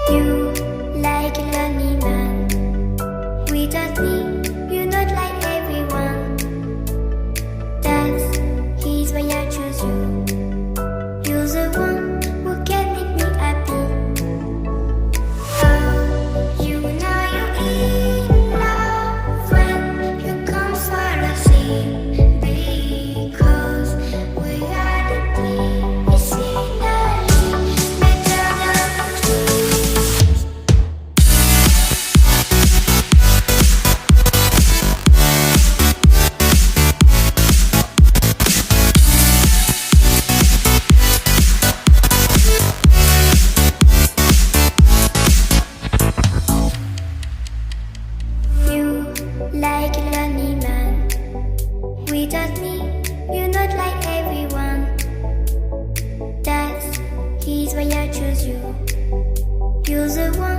You like a lonely man. Without me, you're not like everyone. That's he's why I choose you. You're the one who can make me happy. Oh, you know you're in love when you come for the sea. Because we are the medicinally better than trees. You like a lonely man. Without me, you're not like everyone. That's he's why I choose you. You're the one